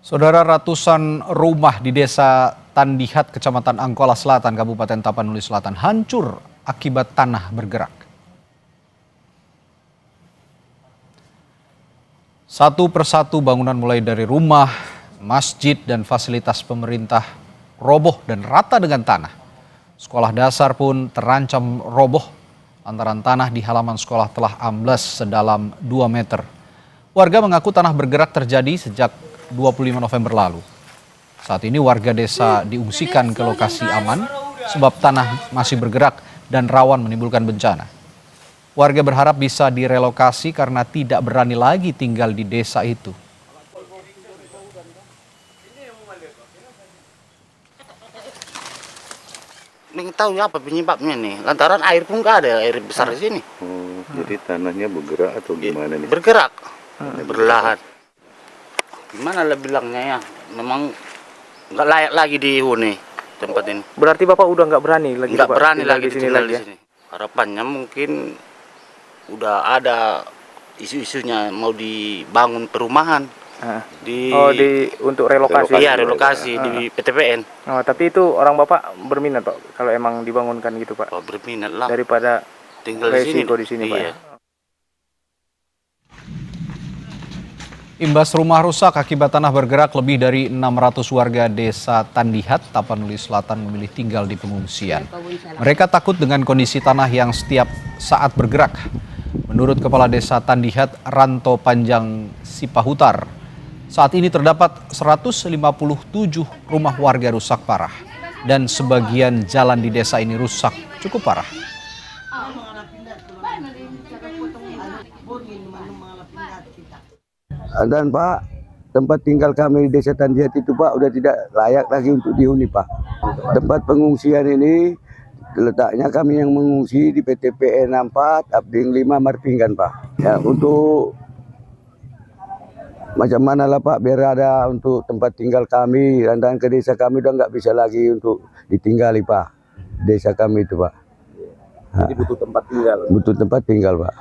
Saudara, ratusan rumah di desa Tandihat, Kecamatan Angkola Selatan, Kabupaten Tapanuli Selatan hancur akibat tanah bergerak. Satu persatu bangunan mulai dari rumah, masjid, dan fasilitas pemerintah roboh dan rata dengan tanah. Sekolah dasar pun terancam roboh lantaran tanah di halaman sekolah telah amblas sedalam 2 meter. Warga mengaku tanah bergerak terjadi sejak 25 November lalu. Saat ini warga desa diungsikan ke lokasi aman sebab tanah masih bergerak dan rawan menimbulkan bencana. Warga berharap bisa direlokasi karena tidak berani lagi tinggal di desa itu. Ingin tahu apa penyebabnya nih, lantaran air pun nggak ada, air besar di sini. Jadi tanahnya bergerak atau gimana nih? Bergerak, berlahan. Gimana lah bilangnya ya, memang nggak layak lagi dihuni tempat ini. Berarti Bapak udah nggak berani lagi? Nggak berani lagi di sini tinggal lagi di ya? sini. Harapannya mungkin udah ada isu-isunya mau dibangun perumahan. Untuk relokasi. Iya, relokasi di PTPN. Oh, tapi itu orang Bapak berminat Pak kalau emang dibangunkan gitu Pak. Oh, berminat lah. Daripada Tinggal di sini. resiko di sini Pak. Iya. Imbas rumah rusak akibat tanah bergerak, lebih dari 600 warga desa Tandihat, Tapanuli Selatan memilih tinggal di pengungsian. Mereka takut dengan kondisi tanah yang setiap saat bergerak. Menurut Kepala Desa Tandihat, Ranto Panjang Sipahutar, saat ini terdapat 157 rumah warga rusak parah dan sebagian jalan di desa ini rusak cukup parah. Dan Pak, tempat tinggal kami di Desa Tandihat itu Pak udah tidak layak lagi untuk dihuni Pak. Tempat pengungsian ini letaknya kami yang mengungsi di PTPN 4, Abding 5, Marpinggan Pak. Ya, untuk macam mana lah Pak, biar ada untuk tempat tinggal kami, dan ke desa kami udah nggak bisa lagi untuk ditinggali Pak. Desa kami itu Pak. Jadi butuh tempat tinggal. Butuh tempat tinggal Pak.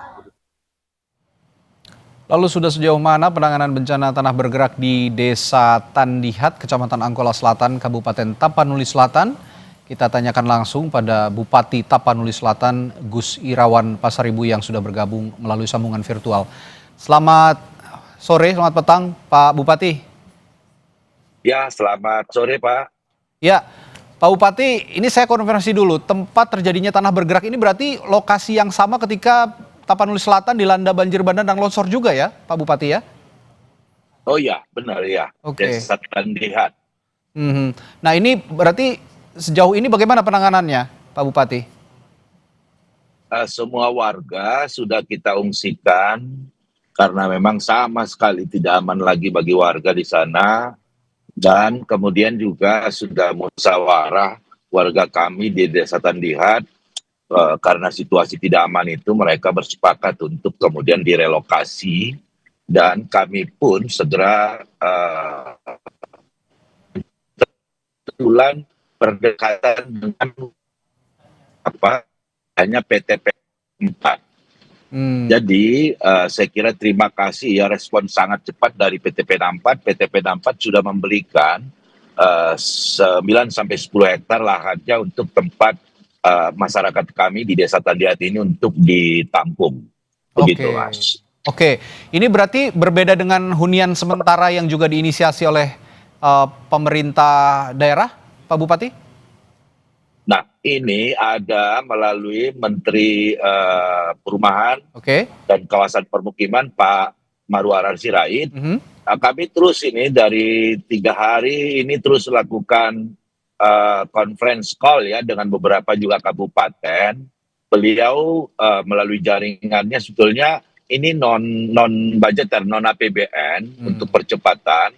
Lalu sudah sejauh mana penanganan bencana tanah bergerak di Desa Tandihat, Kecamatan Angkola Selatan, Kabupaten Tapanuli Selatan? Kita tanyakan langsung pada Bupati Tapanuli Selatan, Gus Irawan Pasaribu yang sudah bergabung melalui sambungan virtual. Selamat sore, selamat petang Pak Bupati. Ya, selamat sore Pak. Ya, Pak Bupati, ini saya konfirmasi dulu. Tempat terjadinya tanah bergerak ini berarti lokasi yang sama ketika Tapanuli Selatan dilanda banjir bandang dan longsor juga ya, Pak Bupati ya? Oh iya, benar ya. Oke. Desa Tandihat. Nah ini berarti sejauh ini bagaimana penanganannya, Pak Bupati? Semua warga sudah kita ungsikan karena memang sama sekali tidak aman lagi bagi warga di sana. Dan kemudian juga sudah musyawarah warga kami di Desa Tandihat. Karena situasi tidak aman itu mereka bersepakat untuk kemudian direlokasi dan kami pun segera kebetulan berdekatan dengan hanya PTP 4. Jadi saya kira terima kasih ya respon sangat cepat dari PTP 4. PTP 4 sudah memberikan 9 sampai 10 hektar lahannya untuk tempat masyarakat kami di Desa Tandihat ini untuk ditampung. Begitu, Mas. Oke, ini berarti berbeda dengan hunian sementara yang juga diinisiasi oleh pemerintah daerah, Pak Bupati? Nah, ini ada melalui Menteri Perumahan dan Kawasan Permukiman Pak Marwarar Sirait. Kami terus ini dari 3 hari ini terus lakukan conference call ya dengan beberapa juga kabupaten. Beliau melalui jaringannya sebetulnya ini non budgeter, non APBN untuk percepatan.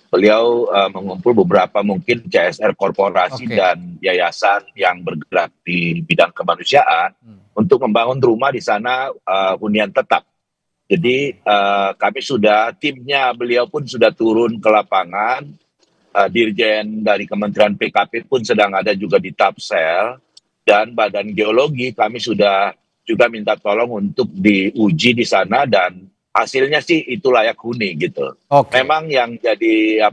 Beliau mengumpul beberapa mungkin CSR korporasi dan yayasan yang bergerak di bidang kemanusiaan untuk membangun rumah di sana hunian tetap. Jadi kami sudah, timnya beliau pun sudah turun ke lapangan. Dirjen dari Kementerian PKP pun sedang ada juga di Tapsel, dan Badan Geologi kami sudah juga minta tolong untuk diuji di sana dan hasilnya sih itu layak huni gitu. Oke. Memang yang jadi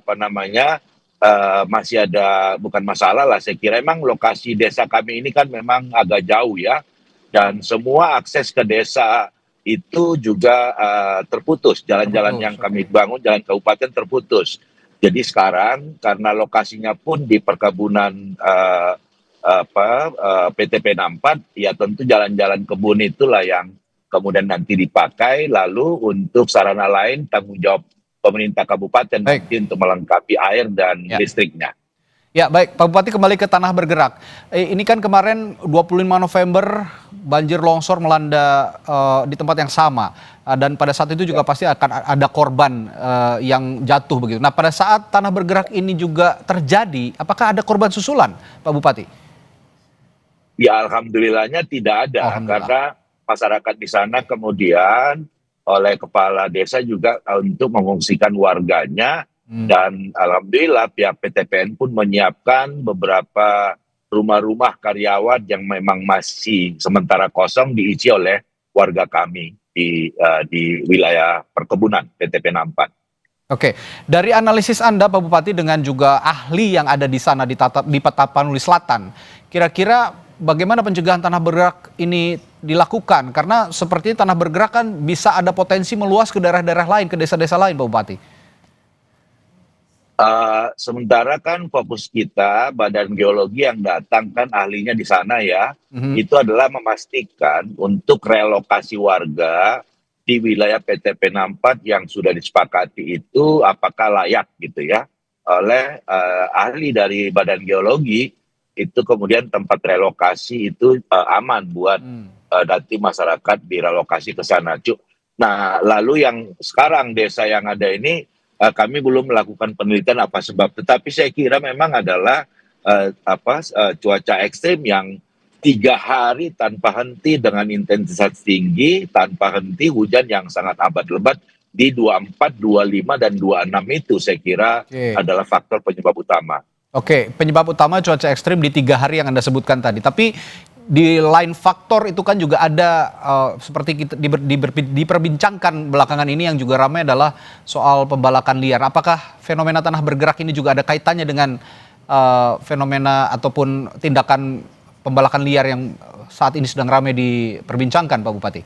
masih ada bukan masalah lah, saya kira memang lokasi desa kami ini kan memang agak jauh ya, dan semua akses ke desa itu juga terputus. Jalan-jalan yang kami bangun, jalan kabupaten terputus. Jadi sekarang karena lokasinya pun di perkebunan PTP 64, ya tentu jalan-jalan kebun itulah yang kemudian nanti dipakai, lalu untuk sarana lain tanggung jawab pemerintah kabupaten nanti untuk melengkapi air dan listriknya. Ya baik, Pak Bupati kembali ke tanah bergerak. Ini kan kemarin 25 November banjir longsor melanda di tempat yang sama. Dan pada saat itu juga pasti akan ada korban yang jatuh begitu. Nah pada saat tanah bergerak ini juga terjadi, apakah ada korban susulan Pak Bupati? Ya alhamdulillahnya tidak ada, karena masyarakat di sana kemudian oleh kepala desa juga untuk mengungsikan warganya, dan alhamdulillah pihak PTPN pun menyiapkan beberapa rumah-rumah karyawan yang memang masih sementara kosong diisi oleh warga kami di wilayah perkebunan PTP 64. Oke, dari analisis Anda Pak Bupati dengan juga ahli yang ada di sana di Tapanuli Selatan, kira-kira bagaimana pencegahan tanah bergerak ini dilakukan? Karena seperti tanah bergerak kan bisa ada potensi meluas ke daerah-daerah lain, ke desa-desa lain Pak Bupati. Sementara kan fokus kita, Badan Geologi yang datang kan ahlinya di sana ya, itu adalah memastikan untuk relokasi warga di wilayah PTP 64 yang sudah disepakati itu apakah layak gitu ya, oleh ahli dari Badan Geologi, itu kemudian tempat relokasi itu aman buat nanti masyarakat direlokasi ke sana. Nah lalu yang sekarang desa yang ada ini kami belum melakukan penelitian apa sebab, tetapi saya kira memang adalah cuaca ekstrim yang 3 hari tanpa henti dengan intensitas tinggi, tanpa henti hujan yang sangat abat lebat di 24, 25 dan 26 itu saya kira adalah faktor penyebab utama. Oke, penyebab utama cuaca ekstrim di 3 hari yang Anda sebutkan tadi. Tapi di lain faktor itu kan juga ada seperti kita diperbincangkan belakangan ini yang juga ramai adalah soal pembalakan liar. Apakah fenomena tanah bergerak ini juga ada kaitannya dengan fenomena ataupun tindakan pembalakan liar yang saat ini sedang ramai diperbincangkan Pak Bupati?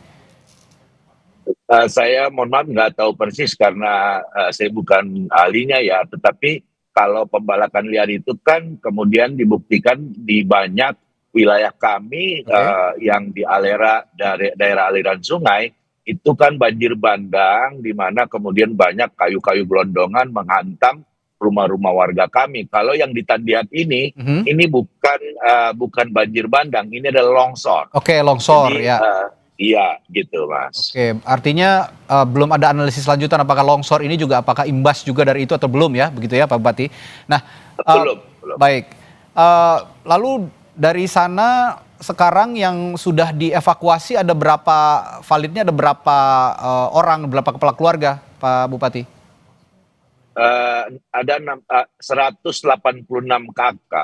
Saya mohon maaf nggak tahu persis karena saya bukan ahlinya ya, tetapi kalau pembalakan liar itu kan kemudian dibuktikan di banyak wilayah kami yang di daerah aliran sungai itu kan banjir bandang, di mana kemudian banyak kayu-kayu gelondongan menghantam rumah-rumah warga kami. Kalau yang di Tandiat ini bukan banjir bandang, ini adalah longsor. Oke, longsor. Jadi, ya. Iya, gitu Mas. Oke, artinya belum ada analisis lanjutan apakah longsor ini juga apakah imbas juga dari itu atau belum ya, begitu ya Pak Bupati. Nah, belum. Baik. Lalu dari sana sekarang yang sudah dievakuasi ada berapa validnya, ada berapa orang, berapa kepala keluarga Pak Bupati? Ada 186 KK,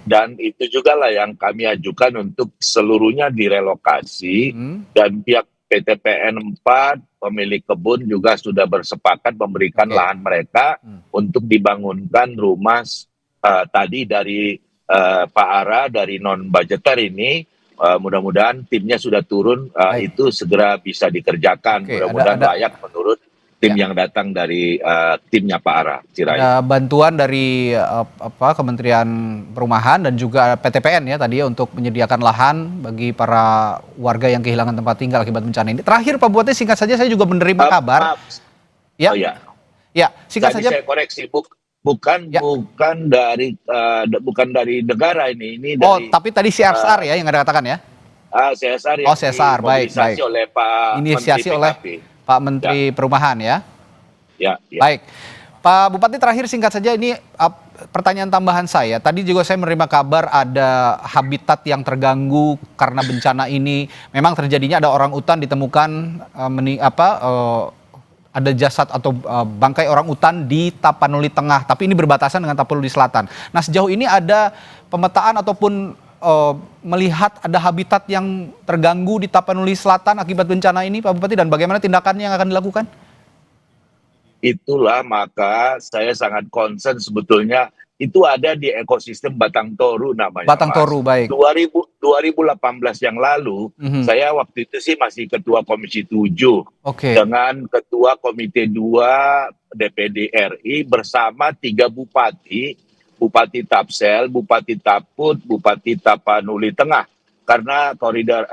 dan itu juga lah yang kami ajukan untuk seluruhnya direlokasi, dan pihak PTPN 4 pemilik kebun juga sudah bersepakat memberikan lahan mereka untuk dibangunkan rumah tadi dari Pak Ara dari non-budgeter ini. Mudah-mudahan timnya sudah turun, itu segera bisa dikerjakan, mudah-mudahan layak menurut tim yang datang dari timnya Pak Ara Sirait. Ada bantuan dari Kementerian Perumahan dan juga PTPN ya tadi ya untuk menyediakan lahan bagi para warga yang kehilangan tempat tinggal akibat bencana ini. Terakhir Pak Bupati, singkat saja saya juga menerima kabar. Ya. Oh ya. Ya, singkat saja. Saya koreksi, bukan dari negara ini dari. Tapi tadi CSR ya yang Anda katakan ya. CSR yang CSR, baik. oleh Pak Inisiasi Menteri oleh Pak Menteri Perumahan ya. Ya. Baik, Pak Bupati terakhir singkat saja ini pertanyaan tambahan saya. Tadi juga saya menerima kabar ada habitat yang terganggu karena bencana ini. Memang terjadinya ada orang utan ditemukan ada jasad atau bangkai orang utan di Tapanuli Tengah, tapi ini berbatasan dengan Tapanuli Selatan. Nah sejauh ini ada pemetaan ataupun melihat ada habitat yang terganggu di Tapanuli Selatan akibat bencana ini, Pak Bupati, dan bagaimana tindakannya yang akan dilakukan? Itulah maka saya sangat concern sebetulnya itu ada di ekosistem Batang Toru namanya. Batang Toru, baik. 2018 yang lalu, saya waktu itu sih masih Ketua Komisi 7 dengan Ketua Komite 2 DPD RI bersama 3 bupati, Bupati Tapsel, Bupati Taput, Bupati Tapanuli Tengah. Karena koridor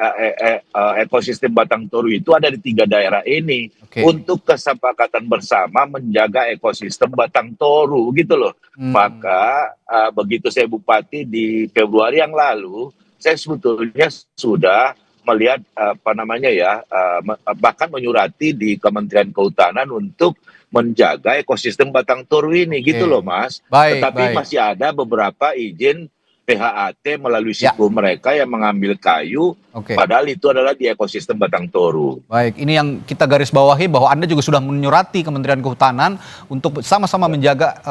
ekosistem Batang Toru itu ada di 3 daerah ini untuk kesepakatan bersama menjaga ekosistem Batang Toru gitu loh. Maka begitu saya bupati di Februari yang lalu, saya sebetulnya sudah melihat bahkan menyurati di Kementerian Kehutanan untuk menjaga ekosistem Batang Toru ini gitu loh Mas. Tetapi masih ada beberapa izin PHAT melalui siku mereka yang mengambil kayu, padahal itu adalah di ekosistem Batang Toru. Baik, ini yang kita garis bawahi bahwa Anda juga sudah menyurati Kementerian Kehutanan untuk sama-sama menjaga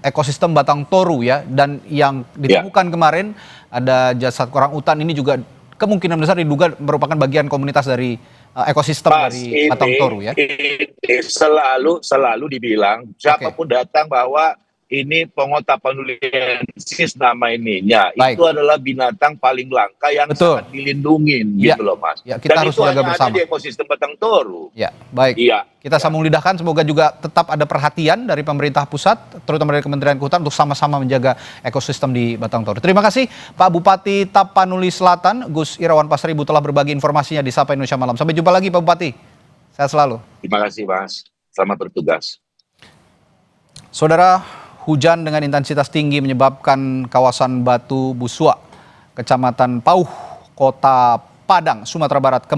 ekosistem Batang Toru ya, dan yang ditemukan kemarin ada jasad orang utan ini juga kemungkinan besar diduga merupakan bagian komunitas dari ekosistem dari Batang Toru ya. Ini selalu dibilang siapapun datang bahwa ini Pongo tapanuliensis nama ininya. Itu adalah binatang paling langka yang sangat dilindungin gitu loh Mas. Ya, kita harus jaga bersama. Ada di ekosistem Batang Toru. Ya, baik. Kita sambung lidahkan, semoga juga tetap ada perhatian dari pemerintah pusat, terutama dari Kementerian Kehutanan untuk sama-sama menjaga ekosistem di Batang Toru. Terima kasih Pak Bupati Tapanuli Selatan, Gus Irawan Pasaribu telah berbagi informasinya di Sapa Indonesia Malam. Sampai jumpa lagi Pak Bupati. Sehat selalu. Terima kasih Mas. Selamat bertugas. Saudara, hujan dengan intensitas tinggi menyebabkan kawasan Batu Busua, Kecamatan Pauh, Kota Padang, Sumatera Barat